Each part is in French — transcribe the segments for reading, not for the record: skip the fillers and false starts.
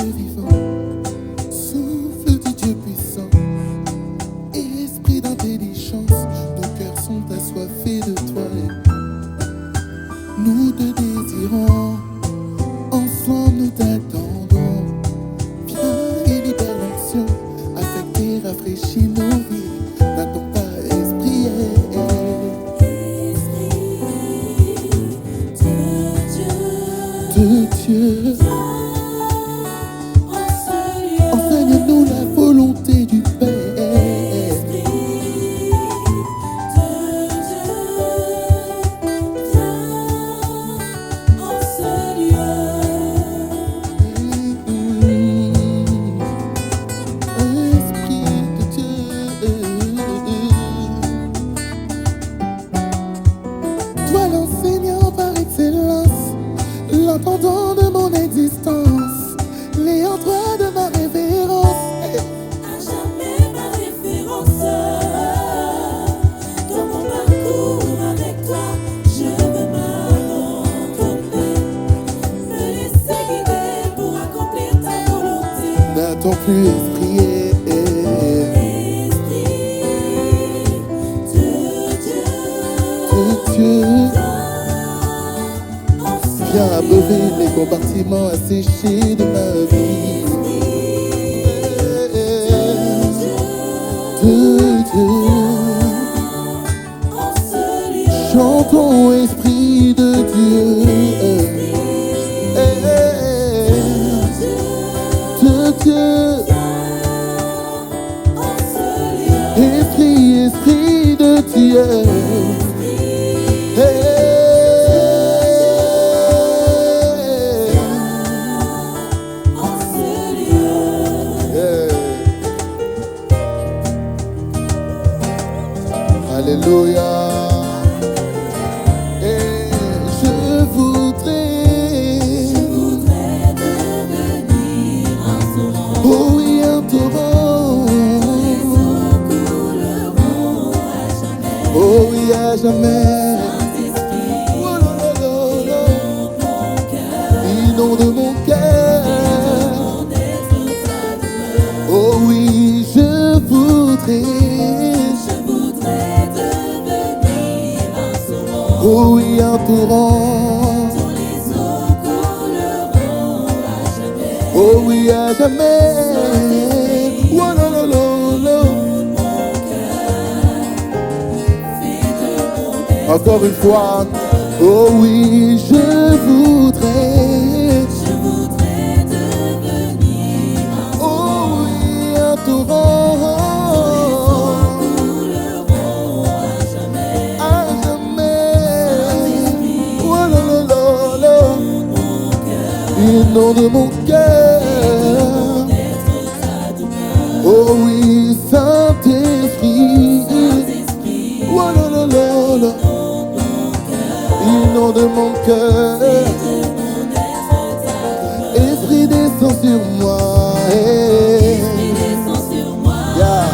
vivant, souffle du Dieu puissant, esprit d'intelligence, nos cœurs sont assoiffés de toi. Nous te désirons, ensemble nous t'attendons. Viens et libère l'onction, affecte et rafraîchis nos vies. N'attends pas, esprit, de Dieu. Enseigne-nous la volonté du Père. Toi l'enseignant par excellence, l'entendant de mon existence, l'ayant droit de ma révérence. À jamais ma référence. Dans mon parcours avec toi, je veux m'abandonner, me laisser guider pour accomplir ta volonté. N'attends plus, esprit, Esprit de Dieu, viens abreuver les compartiments asséchés de ma vie. De Dieu, chantons esprit de Dieu. De Dieu, esprit, esprit de Dieu. Alléluia. Et je voudrais devenir un torrent. oh oui, un torrent. Les eaux couleront à jamais. Oh oui, à jamais. Saint-Esprit, Oh là là là là. inonde mon cœur, Inonde mon cœur. d'être ta demeure. Oh oui, je voudrais devenir un torrent. oh oui, un torrent. Dont les eaux couleront à jamais. Oh oui, à jamais. Oh là là là là. Encore une fois. Oh oui, je voudrais devenir un oh oui, un torrent. couleront à jamais. À jamais. Oh là là là là. Inonde mon cœur. D'être ta demeure. Oh oui, Saint-Esprit. Saint-Esprit, Oh là là là là. Inonde mon cœur. Esprit descend sur moi. Esprit descend sur moi. Yeah.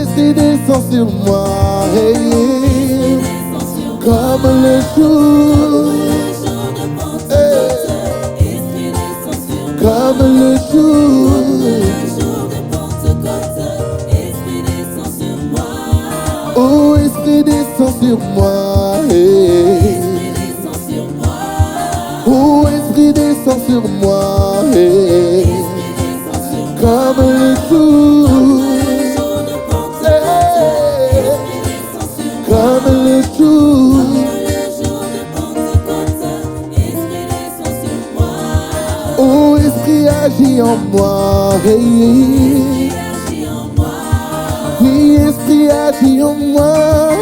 Esprit descend sur moi. Descend sur moi. Comme le jour. Le jour de Pentecôte. Esprit descend sur moi. Comme le jour. Le jour de Pentecôte. Esprit descend sur moi. Oh, esprit descend sur moi. Esprit descend sur moi. Oh, esprit descend sur moi. Esprit descend sur moi. Comme le jour. Le jour de Pentecôte. Esprit descend sur moi. Comme le jour. Le jour de Pentecôte. Esprit descend sur moi. Oh, esprit agit en moi. Esprit agit en moi. Oui, esprit agit en moi.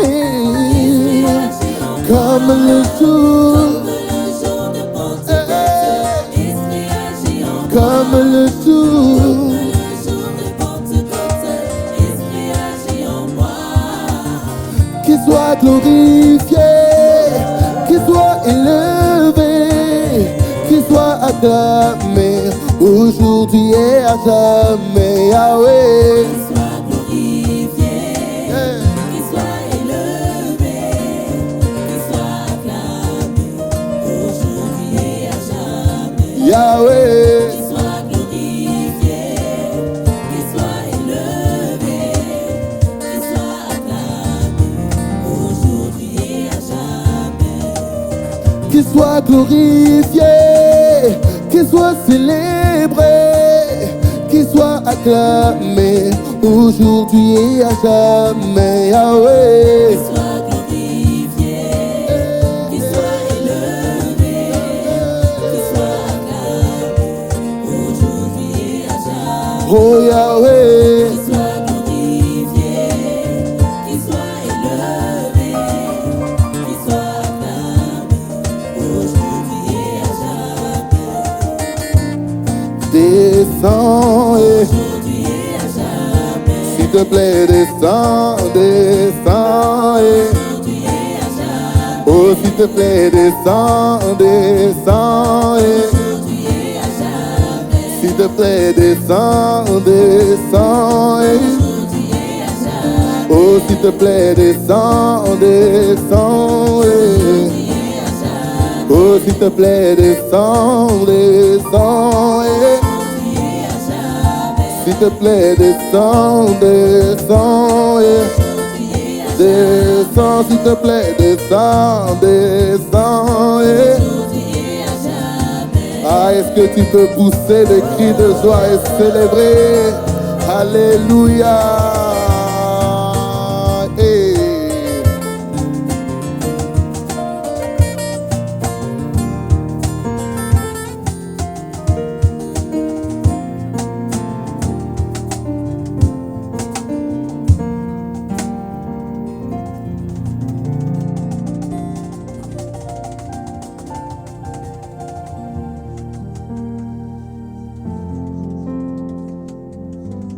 Esprit agit en moi. Comme le jour. Le jour de Pentecôte. Esprit agit en moi. Comme le jour. Le jour de Pentecôte. Esprit agit en moi. Qu'il soit glorifié, qu'il soit élevé, qu'il soit acclamé aujourd'hui et à jamais. Yahweh. Qu'il soit glorifié, qu'il soit élevé, qu'il soit acclamé aujourd'hui et à jamais. Yahweh. Qu'il soit glorifié, glorifié, qu'il soit célébré, qu'il soit acclamé aujourd'hui et à jamais, Yahweh. Qu'il soit glorifié, qu'il soit élevé, qu'il soit acclamé aujourd'hui et à jamais. Oh Yahweh. Qu'il soit glorifié, qu'il soit élevé, qu'il soit acclamé aujourd'hui et à jamais. Descends et Aujourd'hui et à jamais. s'il te plaît, descends, descends et Aujourd'hui et à jamais. oh s'il te plaît, descends, descends et Aujourd'hui et à jamais. s'il te plaît, descends, descends et Aujourd'hui et à jamais. oh s'il te plaît, descends, descends et Aujourd'hui et à jamais. oh s'il te plaît, descends, descends et Aujourd'hui et à jamais. s'il te plaît, descends, descends et Aujourd'hui et à jamais. descends, s'il te plaît, descends, descends et Aujourd'hui et à jamais. ah, est-ce que tu peux pousser des cris de joie et célébrer? Alléluia. Hey.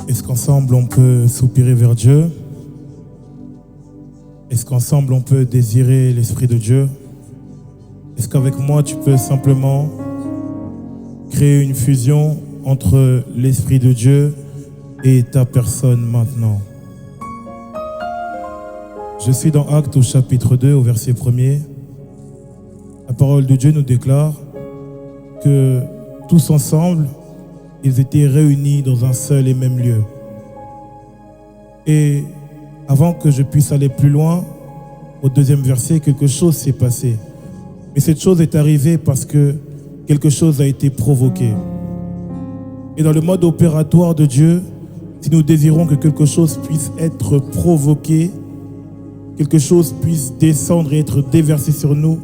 Est-ce qu'ensemble on peut soupirer vers Dieu? Est-ce qu'ensemble on peut désirer l'Esprit de Dieu? Est-ce qu'avec moi tu peux simplement créer une fusion entre l'Esprit de Dieu et ta personne maintenant? Je suis dans Actes au chapitre 2 au verset 1er. La parole de Dieu nous déclare que tous ensemble, ils étaient réunis dans un seul et même lieu. Et avant que je puisse aller plus loin, au deuxième verset, quelque chose s'est passé. Et cette chose est arrivée parce que quelque chose a été provoqué. Et dans le mode opératoire de Dieu, si nous désirons que quelque chose puisse être provoqué, quelque chose puisse descendre et être déversé sur nous,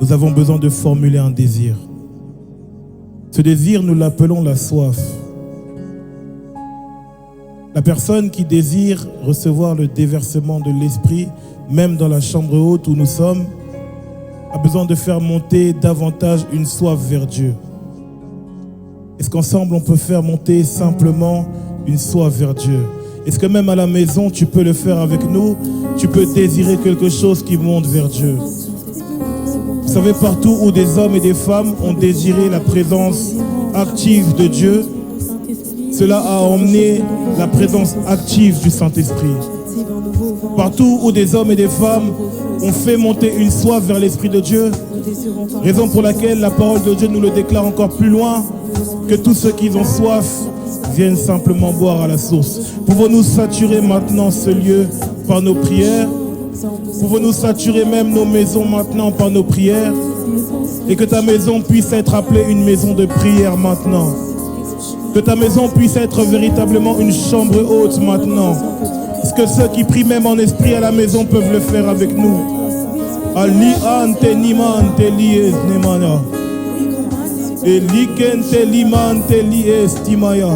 nous avons besoin de formuler un désir. Ce désir, nous l'appelons la soif. La personne qui désire recevoir le déversement de l'Esprit, même dans la chambre haute où nous sommes, a besoin de faire monter davantage une soif vers Dieu. Est-ce qu'ensemble on peut faire monter simplement une soif vers Dieu? Est-ce que même à la maison tu peux le faire avec nous? Tu peux désirer quelque chose qui monte vers Dieu. Vous savez, partout où des hommes et des femmes ont désiré la présence active de Dieu, cela a emmené la présence active du Saint-Esprit. Partout où des hommes et des femmes ont fait monter une soif vers l'Esprit de Dieu, raison pour laquelle la parole de Dieu nous le déclare encore plus loin, que tous ceux qui ont soif viennent simplement boire à la source. Pouvons-nous saturer maintenant ce lieu par nos prières? Pouvons-nous saturer même nos maisons maintenant par nos prières? Et que ta maison puisse être appelée une maison de prière maintenant. Que ta maison puisse être véritablement une chambre haute maintenant. Est-ce que ceux qui prient même en esprit à la maison peuvent le faire avec nous? Ali ante niman teli esnemana. Elikente liman teli estimaya.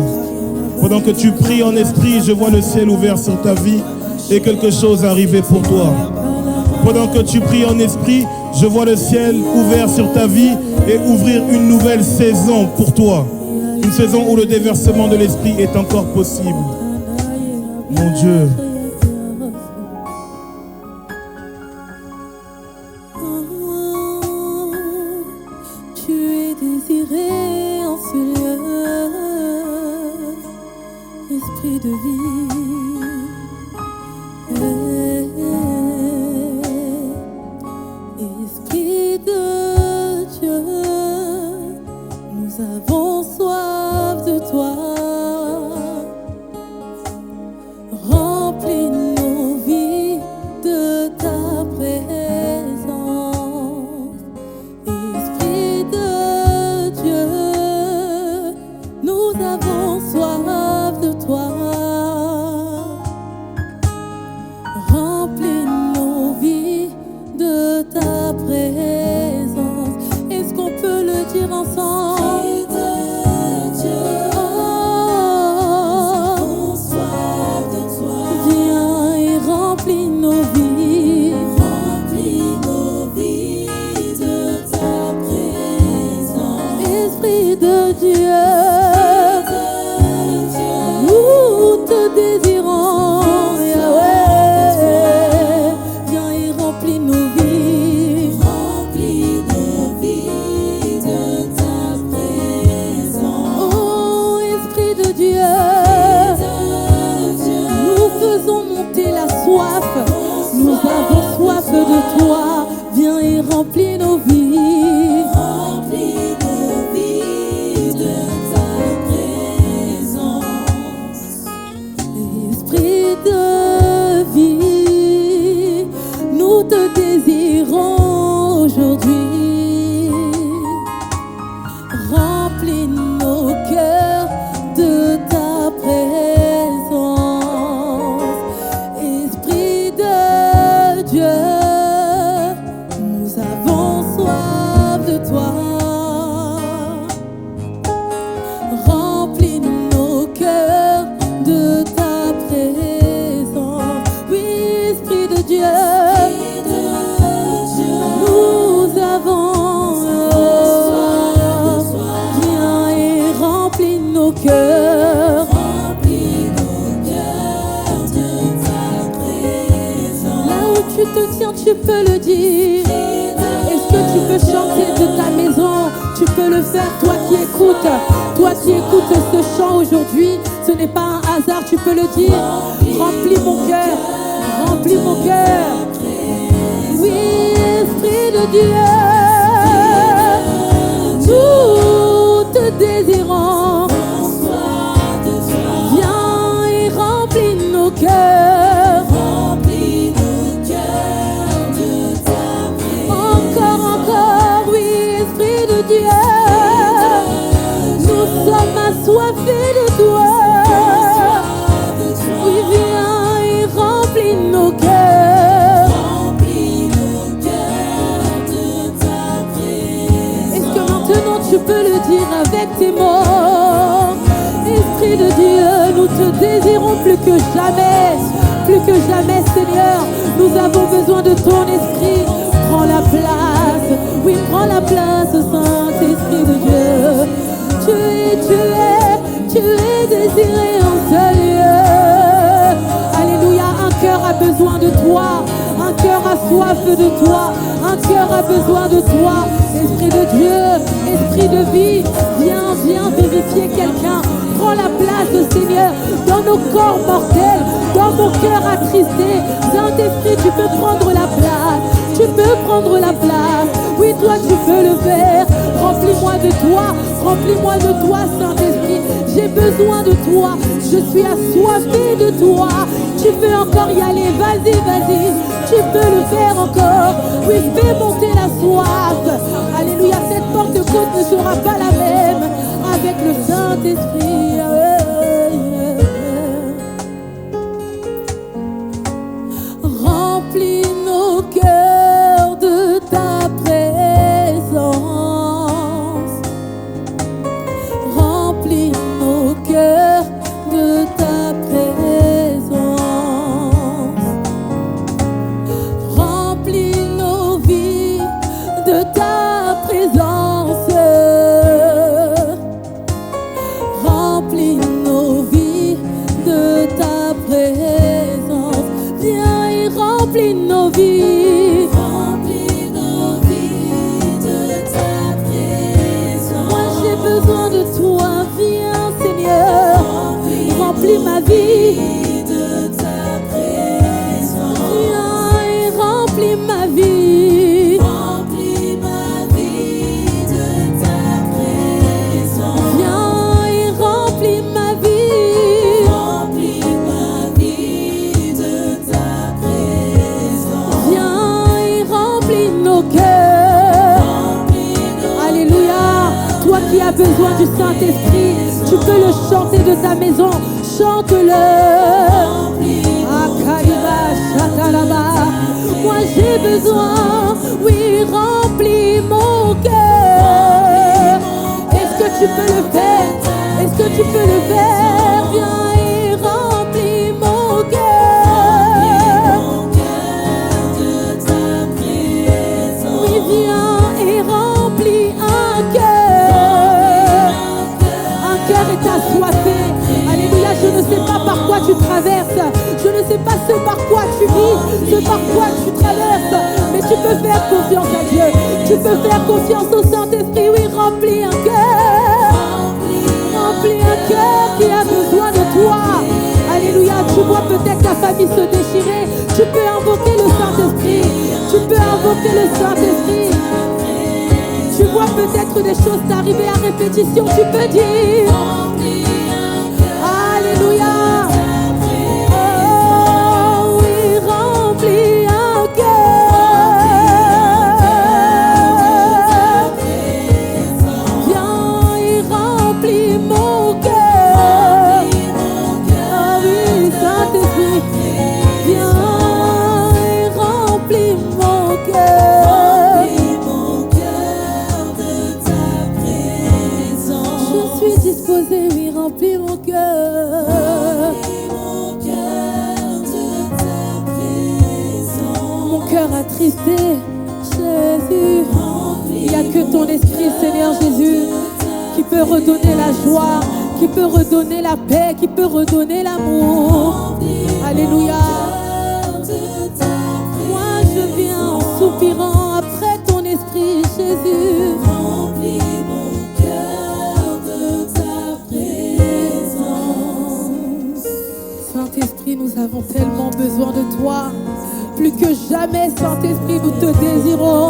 Pendant que tu pries en esprit, je vois le ciel ouvert sur ta vie et quelque chose arriver pour toi. Pendant que tu pries en esprit, je vois le ciel ouvert sur ta vie et ouvrir une nouvelle saison pour toi. Une saison où le déversement de l'esprit est encore possible. Mon Dieu. Tu es désiré en ce lieu, esprit de vie. Esprit de Dieu, nous avons soif de toi. Remplis nos vies de ta présence. avons soif de toi. Remplis nos vies de ta présence. Est-ce qu'on peut le dire ensemble? De toi, viens et remplis nos vies. Remplis nos vies de ta présence. Esprit de vie, nous te désirons aujourd'hui. Remplis nos cœurs de ta présence. Esprit de Dieu, remplis nos cœurs de ta présence. Oui, Esprit de Dieu, nous avons viens et remplis nos cœurs. Remplis nos cœurs de ta présence. Là où tu te tiens, tu peux le dire. Est-ce que tu peux chanter de ta maison? Tu peux le faire, toi qui écoutes. Toi qui écoutes ce chant aujourd'hui, ce n'est pas un hasard, tu peux le dire. Remplis mon cœur, remplis mon cœur. Oui, Esprit de Dieu, nous te désirons. Viens et remplis nos cœurs. Remplis nos cœurs de ta présence. Encore, oui, Esprit de Dieu. Nous sommes assoiffés de toi. Oui, viens et remplis nos cœurs. Remplis nos cœurs de ta présence. Est-ce que maintenant tu peux le dire avec tes mots? Esprit de Dieu, nous te désirons plus que jamais. Plus que jamais, Seigneur, nous avons besoin de ton esprit. Prends la place. Oui, prends la place, Saint-Esprit de Dieu. Tu es désiré en ce lieu. Alléluia, un cœur a besoin de toi. Un cœur a soif de toi. Un cœur a besoin de toi. Esprit de Dieu, esprit de vie, viens vérifier quelqu'un. Prends la place, Seigneur, dans nos corps mortels, dans mon cœur attristé. Saint-Esprit, tu peux prendre la place. Tu peux prendre la place. Oui, toi, tu peux le faire. Remplis-moi de toi, Saint-Esprit. J'ai besoin de toi. Je suis assoiffé de toi. Tu peux encore y aller. Vas-y, vas-y. Tu peux le faire encore. Oui, fais monter la soif. Alléluia. Cette Pentecôte ne sera pas la même avec le Saint-Esprit. Remplis nos cœurs de ta présence. Remplis nos cœurs de ta présence. Remplis nos vies de ta présence. Remplis nos vies de ta présence. Viens et remplis nos vies. Remplis nos vies de ta présence. Moi j'ai besoin de toi. Viens Seigneur. Remplis ma vie de ta présence. Viens et remplis ma vie. Remplis ma vie de ta présence. Viens et remplis ma vie. Remplis ma vie de ta présence. Viens et remplis nos cœurs. Alléluia. Toi qui as besoin du Saint-Esprit, tu peux le chanter de ta maison, chante-le. Akariba, Shatalaba. Moi j'ai besoin, oui, remplis mon cœur. Est-ce que tu peux le faire? Est-ce que tu peux le faire? Viens et remplis mon cœur. Oui, viens et remplis un cœur. Un cœur est assoiffé. Alléluia, je ne sais pas par quoi tu traverses. Je ne sais pas ce par quoi tu vis, ce par quoi tu traverses. Mais tu peux faire confiance à Dieu. Tu peux faire confiance au Saint-Esprit. Oui, remplis un cœur. Remplis un cœur qui a besoin de toi. Alléluia, tu vois peut-être ta famille se déchirer. Tu peux invoquer le Saint-Esprit. Tu peux invoquer le Saint-Esprit. Tu vois peut-être des choses t'arriver à répétition. Tu peux dire Alléluia. Oh oui, remplis un cœur. Viens et remplis mon cœur. Ah oui, Saint-Esprit, viens et remplis mon cœur. Je suis disposée, oui, remplis mon cœur. Mon cœur attristé, Jésus. Il n'y a que ton esprit, Seigneur Jésus, qui peut redonner la joie, qui peut redonner la paix, qui peut redonner l'amour. Alléluia. Moi je viens en soupirant après ton esprit, Jésus. Remplis mon cœur de ta présence. Saint-Esprit, nous avons tellement besoin de toi. Plus que jamais, Saint-Esprit, nous te désirons.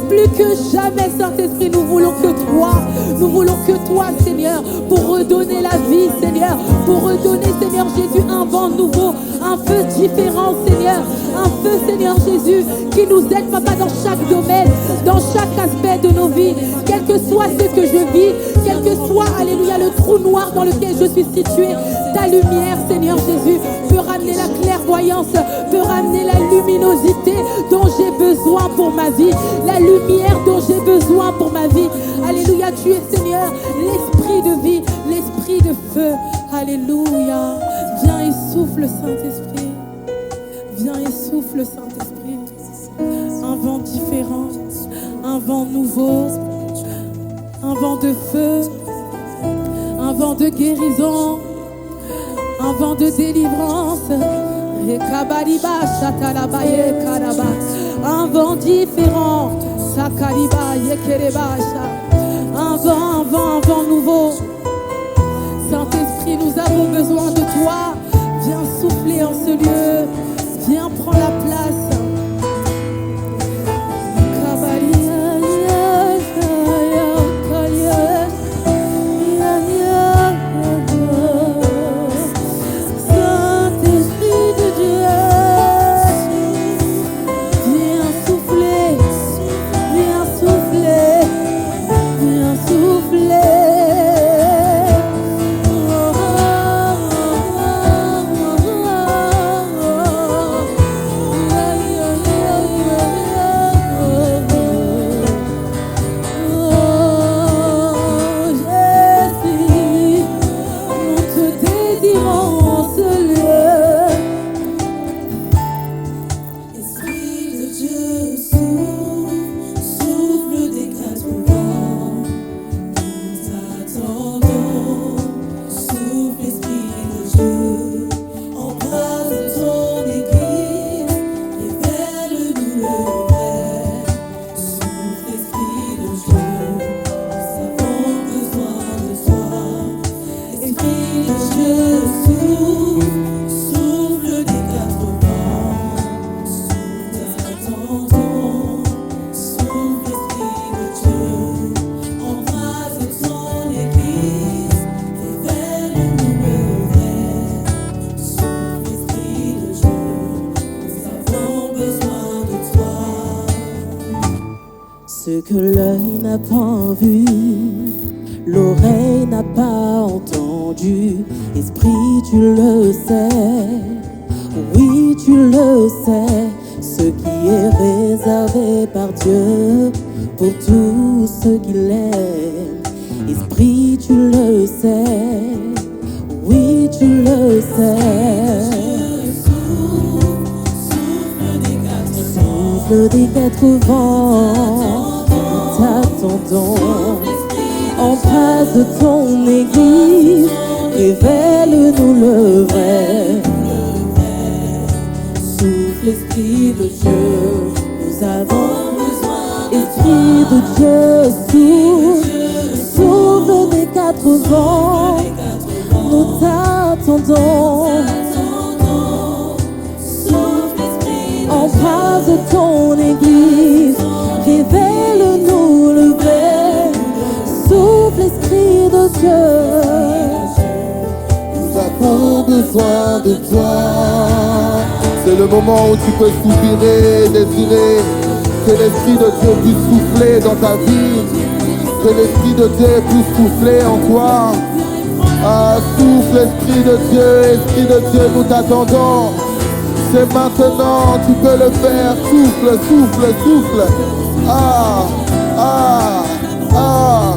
Plus que jamais, Saint-Esprit, nous voulons que toi. Nous voulons que toi, Seigneur, pour redonner la vie, Seigneur. Pour redonner, Seigneur Jésus, un vent nouveau, un feu différent, Seigneur. Un feu, Seigneur Jésus, qui nous aide, Papa, dans chaque domaine, dans chaque aspect de nos vies. Quel que soit ce que je vis, quel que soit, alléluia, le trou noir dans lequel je suis situé, ta lumière, Seigneur Jésus, peut ramener la clairvoyance, peut ramener la luminosité dont j'ai besoin pour ma vie, la lumière dont j'ai besoin pour ma vie. Alléluia, tu es, Seigneur, l'esprit de vie, l'esprit de feu. Alléluia. Viens et souffle, Saint-Esprit. Viens et souffle, Saint-Esprit. Un vent différent, un vent nouveau, un vent de feu, un vent de guérison, un vent de délivrance. Un vent différent. Un vent nouveau. Saint-Esprit, nous avons besoin de toi. Viens souffler en ce lieu. Viens prendre la place. Ce que l'œil n'a pas vu, l'oreille n'a pas entendu, du Esprit, tu le sais. Oui, tu le sais, ce qui est réservé par Dieu pour tous ceux qui l'aiment. Esprit, tu le sais. Oui, tu le sais. Souffle des quatre vents, nous t'attendons. Embrasse de ton église, révèle-nous le vrai. Souffle, Esprit de Dieu, nous avons besoin. Esprit de Dieu, souffle des quatre vents, nous t'attendons. Embrasse de ton église, révèle-nous le vrai. Souffle, Esprit de Dieu. Nous avons besoin de toi. C'est le moment où tu peux soupirer, désirer que l'Esprit de Dieu puisse souffler dans ta vie, que l'Esprit de Dieu puisse souffler en toi. Ah, souffle, Esprit de Dieu, nous t'attendons. C'est maintenant, tu peux le faire. Souffle, souffle, souffle. Ah, ah, ah.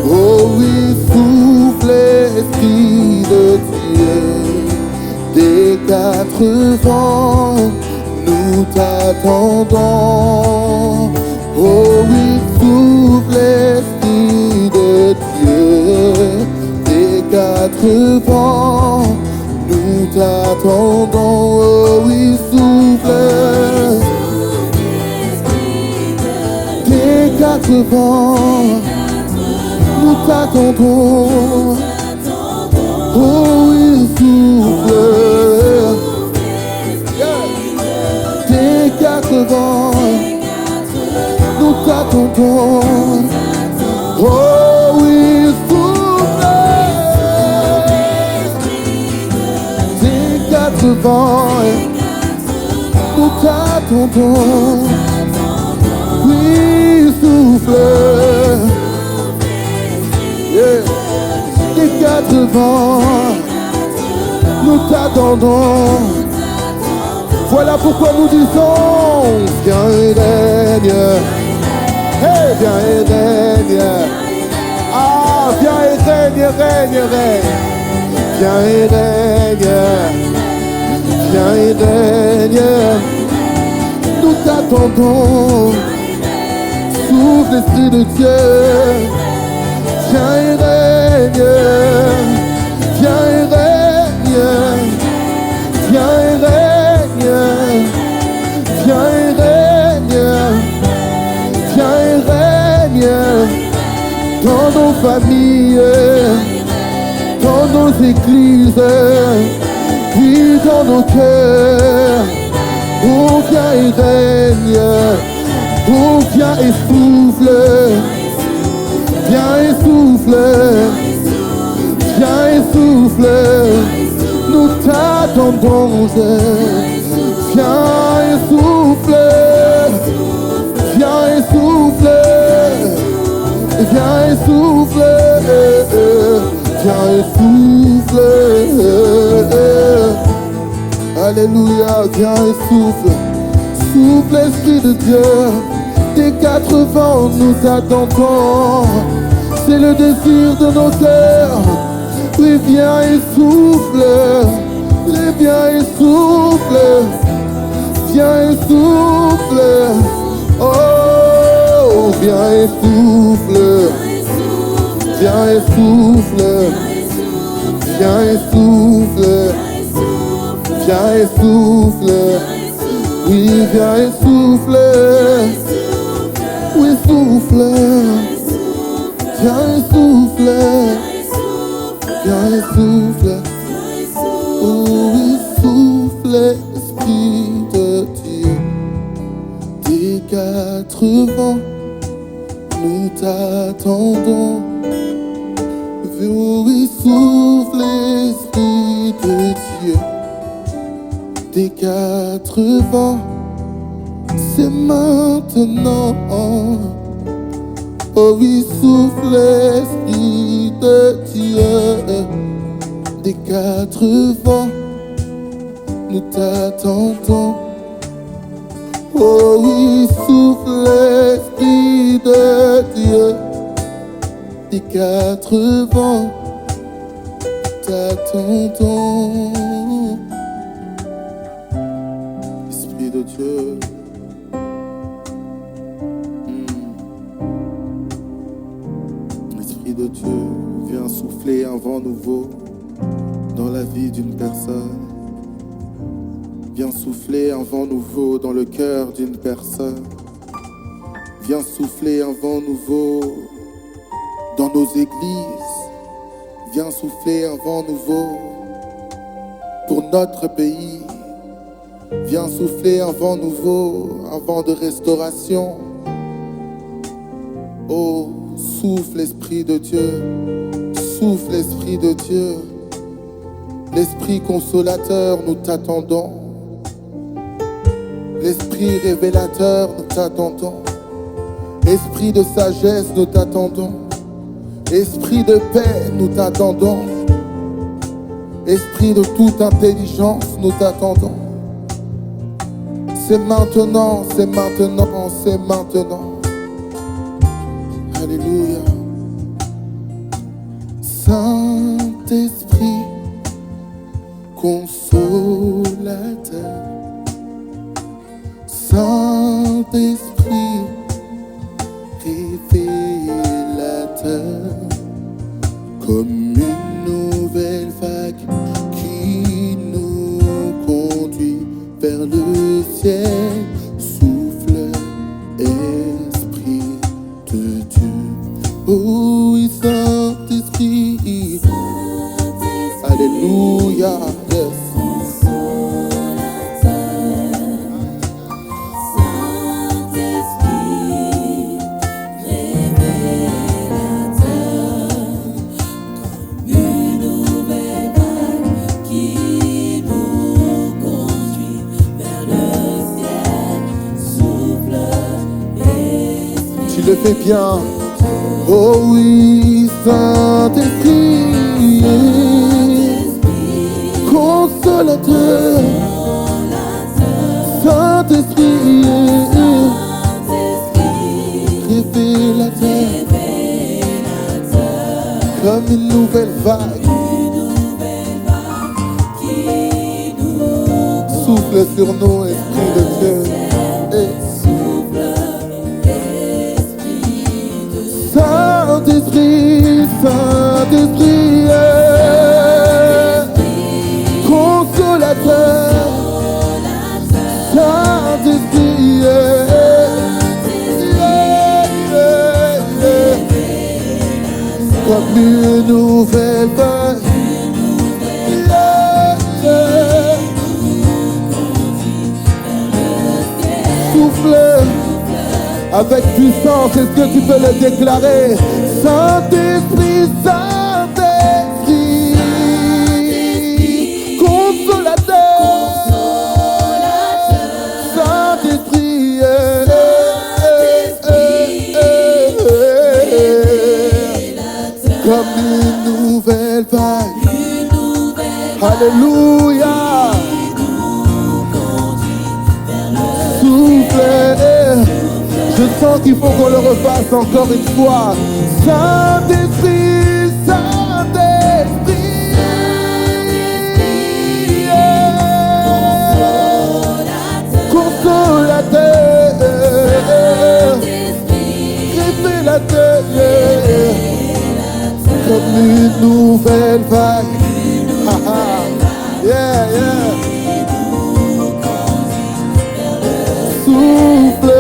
Oh oui, souffle, Esprit de Dieu. Des quatre vents, nous t'attendons. Oh oui, souffle, Esprit de Dieu. Des quatre vents, nous t'attendons. Oh oui, souffle. Des quatre vents, nous t'attendons. Oh oui, souffle. Des quatre vents, nous t'attendons. Oh oui, souffle. Des quatre vents, nous t'attendons. Oui, souffle. Yeah. Des quatre vents, nous t'attendons. Voilà pourquoi nous disons, viens et règne. Hey, viens et règne. Ah, viens et règne, règne, règne. Viens et règne. Viens et règne. Nous t'attendons. Souffle, l'Esprit de Dieu. Viens et règne. Viens et règne. Viens et règne. Viens et règne. Viens et règne. Dans nos familles, dans nos églises, oui, dans nos cœurs. Oh, viens et règne. Oh, viens et souffle. Viens et souffle. Viens et souffle. Nous t'attendons. Viens et souffle. Viens et souffle. Viens et souffle. Viens et souffle. Alléluia, viens et souffle. Souffle, Esprit de Dieu. Des quatre vents, nous t'attendons. C'est le désir de nos cœurs. Oui, viens et souffle. Oui, viens et souffle. Viens et souffle. Oh, viens et souffle. Viens et souffle. Viens et souffle. Viens et souffle. Oui, viens et souffle. Oui, souffle. Viens et souffle. Viens et souffle. Oh, oui, souffle, Esprit de Dieu. Des quatre vents, nous t'attendons. Oui, souffle, Esprit de Dieu. Des quatre vents, c'est maintenant. Oh oui, souffle, Esprit de Dieu, des quatre vents, nous t'attendons. Oh oui, souffle l'Esprit de Dieu, des quatre vents, t'attendons. Esprit de Dieu. Esprit de Dieu, viens souffler un vent nouveau dans la vie d'une personne. Viens souffler un vent nouveau dans le cœur d'une personne. Viens souffler un vent nouveau dans nos églises. Viens souffler un vent nouveau pour notre pays. Viens souffler un vent nouveau, un vent de restauration. Oh, souffle Esprit de Dieu, souffle Esprit de Dieu. L'Esprit consolateur, nous t'attendons. L'Esprit révélateur, nous t'attendons. Esprit de sagesse, nous t'attendons. Esprit de paix, nous t'attendons. Esprit de toute intelligence, nous t'attendons. C'est maintenant, c'est maintenant, c'est maintenant. Alléluia. Saint-Esprit, consolateur. Saint-Esprit, révélateur, comme une nouvelle vague qui nous conduit vers le ciel. Souffle, Esprit de Dieu. Oh oui, Saint-Esprit. Alléluia. Yes. Tu le fais bien. Oh oui, Saint-Esprit, consolateur. Saint-Esprit, révélateur, comme une nouvelle vague. Souffle sur nous, Esprit de Dieu. Saint-Esprit, Saint-Esprit, consolateur. Saint-Esprit, comme une nouvelle vague. Souffle avec puissance, est-ce que tu peux le déclarer? Saint-Esprit, Saint-Esprit, consolateur. Saint-Esprit, comme une nouvelle vague. Alléluia. Souffle. Je sens qu'il faut qu'on le refasse encore une fois. Saint-Esprit, Saint-Esprit, consolateur, révélateur, comme une nouvelle vague. Yeah, yeah. Souffle.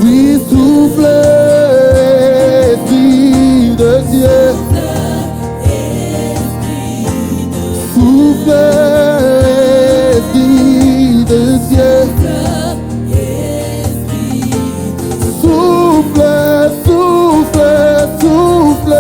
Oui, souffle, Esprit de Dieu. Souffle, Esprit de Dieu. Souffle, souffle, souffle.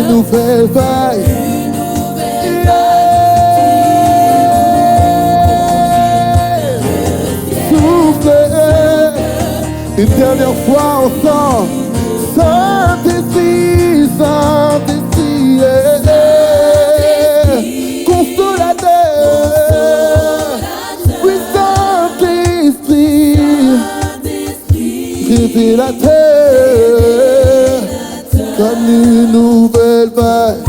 nouvelle vague. Une dernière fois ensemble. Saint-Esprit, Saint-Esprit, consolateur. Oui, Saint-Esprit, révélateur, comme une nouvelle vague.